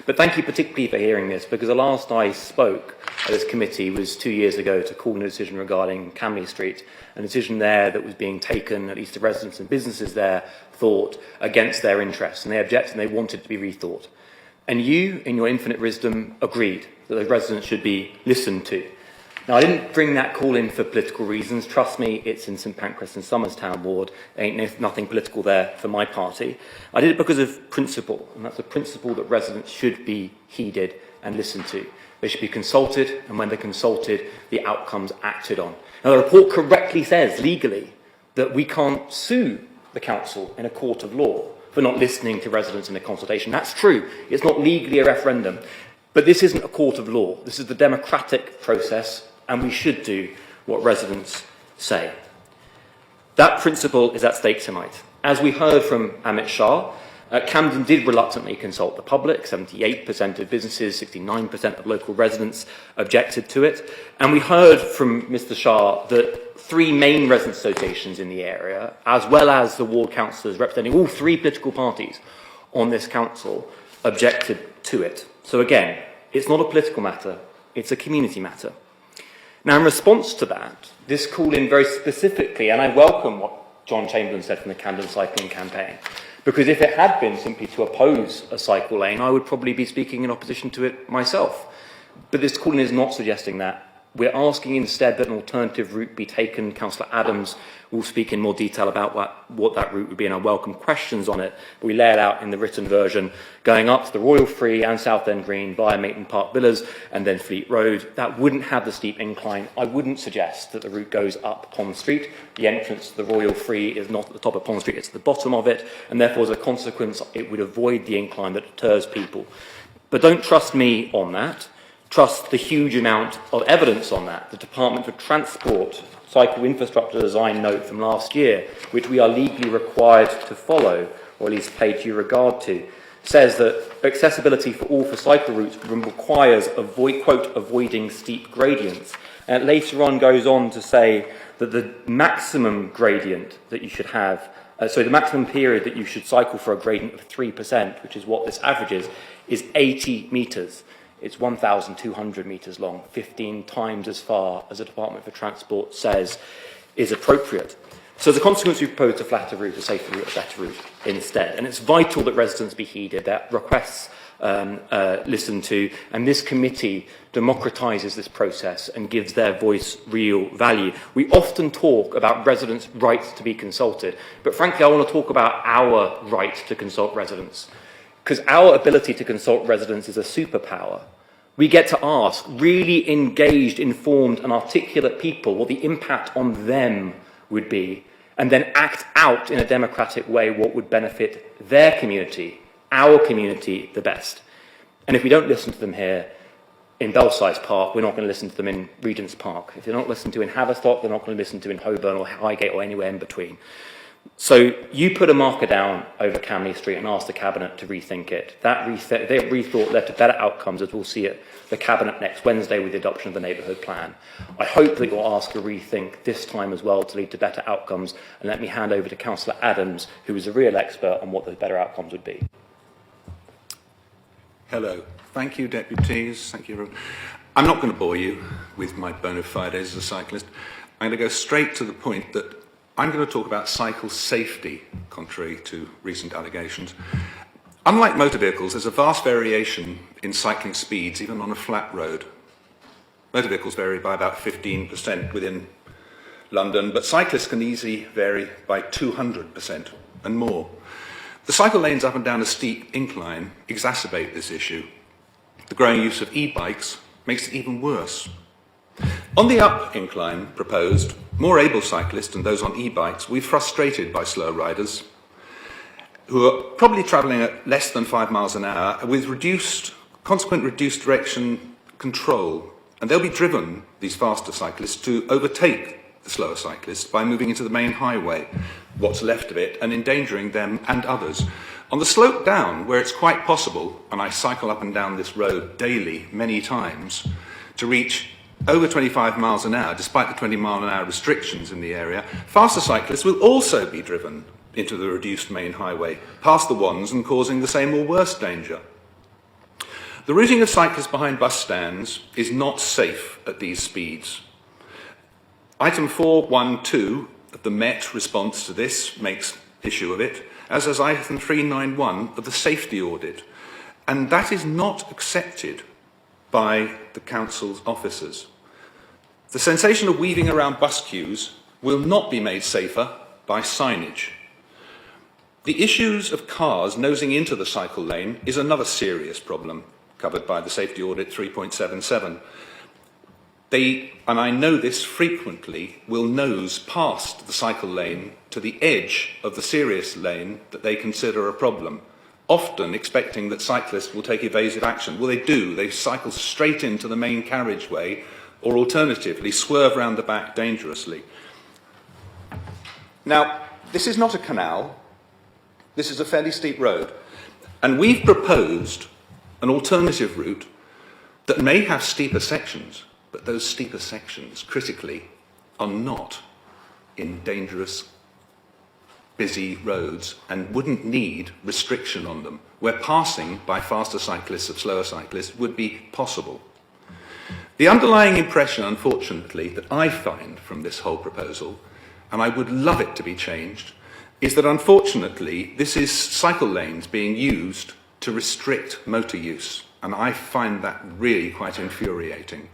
But thank you particularly for hearing this, because the last I spoke at this committee was 2 years ago to call in a decision regarding Camden Street, a decision there that was being taken, at least the residents and businesses there thought, against their interests, and they objected and they wanted it to be rethought. And you, in your infinite wisdom, agreed that those residents should be listened to. Now, I didn't bring that call in for political reasons. Trust me, it's in St Pancras and Somers Town Ward. Ain't nothing political there for my party. I did it because of principle, and that's a principle that residents should be heeded and listened to. They should be consulted, and when they're consulted, the outcomes acted on. Now, the report correctly says, legally, that we can't sue the council in a court of law for not listening to residents in a consultation. That's true. It's not legally a referendum. But this isn't a court of law. This is the democratic process, and we should do what residents say. That principle is at stake tonight. As we heard from Amit Shah, Camden did reluctantly consult the public. 78% of businesses, 69% of local residents objected to it. And we heard from Mr. Shah that 3 main resident associations in the area, as well as the ward councillors representing all 3 political parties on this council, objected to it. So again, it's not a political matter, it's a community matter. Now, in response to that, this called in very specifically, and I welcome what John Chamberlain said from the Camden Cycling Campaign, because if it had been simply to oppose a cycle lane, I would probably be speaking in opposition to it myself. But this call in is not suggesting that. We're asking instead that an alternative route be taken. Councillor Adams will speak in more detail about what that route would be, and I welcome questions on it. But we lay it out in the written version, going up to the Royal Free and Southend Green via Maitland Park Villas and then Fleet Road. That wouldn't have the steep incline. I wouldn't suggest that the route goes up Pond Street. The entrance to the Royal Free is not at the top of Pond Street, it's at the bottom of it, and therefore as a consequence it would avoid the incline that deters people. But don't trust me on that. Trust the huge amount of evidence on that. The Department for Transport Cycle Infrastructure Design note from last year, which we are legally required to follow, or at least pay due regard to, says that accessibility for all for cycle routes requires, quote, avoiding steep gradients. And it later on goes on to say that the maximum gradient that you should have, the maximum period that you should cycle for a gradient of 3%, which is what this averages, is 80 metres. It's 1,200 metres long, 15 times as far as the Department for Transport says is appropriate. So as a consequence, we propose a flatter route, a safer route, a better route instead. And it's vital that residents be heeded, that requests listened to, and this committee democratises this process and gives their voice real value. We often talk about residents' rights to be consulted, but frankly, I want to talk about our right to consult residents. Because our ability to consult residents is a superpower. We get to ask really engaged, informed and articulate people what the impact on them would be, and then act out in a democratic way what would benefit their community, our community, the best. And if we don't listen to them here in Belsize Park, we're not going to listen to them in Regent's Park. If they're not listened to in Haverstock, they're not going to listen to in Holborn or Highgate or anywhere in between. So you put a marker down over Camden Street and ask the Cabinet to rethink it. That rethought led to better outcomes, as we'll see at the Cabinet next Wednesday with the adoption of the neighbourhood plan. I hope that you'll ask a rethink this time as well to lead to better outcomes. And let me hand over to Councillor Adams, who is a real expert on what those better outcomes would be. Hello. Thank you, deputies. Thank you, everyone. I'm not going to bore you with my bona fides as a cyclist. I'm going to go straight to the point that I'm going to talk about cycle safety, contrary to recent allegations. Unlike motor vehicles, there's a vast variation in cycling speeds, even on a flat road. Motor vehicles vary by about 15% within London, but cyclists can easily vary by 200% and more. The cycle lanes up and down a steep incline exacerbate this issue. The growing use of e-bikes makes it even worse. On the up incline proposed, more able cyclists and those on e-bikes will be frustrated by slow riders who are probably travelling at less than 5 miles an hour with consequent reduced direction control. And they'll be driven, these faster cyclists, to overtake the slower cyclists by moving into the main highway, what's left of it, and endangering them and others. On the slope down, where it's quite possible, and I cycle up and down this road daily many times, to reach over 25 miles an hour, despite the 20 mile an hour restrictions in the area, faster cyclists will also be driven into the reduced main highway, past the ones and causing the same or worse danger. The routing of cyclists behind bus stands is not safe at these speeds. Item 412 of the Met response to this makes issue of it, as does item 391 of the safety audit, and that is not accepted by the council's officers. The sensation of weaving around bus queues will not be made safer by signage. The issues of cars nosing into the cycle lane is another serious problem covered by the safety audit 3.77. They, and I know this frequently, will nose past the cycle lane to the edge of the serious lane that they consider a problem, often expecting that cyclists will take evasive action. Well, they do. They cycle straight into the main carriageway or alternatively swerve round the back dangerously. Now, this is not a canal. This is a fairly steep road. And we've proposed an alternative route that may have steeper sections, but those steeper sections, critically, are not in dangerous, busy roads and wouldn't need restriction on them, where passing by faster cyclists of slower cyclists would be possible. The underlying impression, unfortunately, that I find from this whole proposal, and I would love it to be changed, is that unfortunately this is cycle lanes being used to restrict motor use, and I find that really quite infuriating.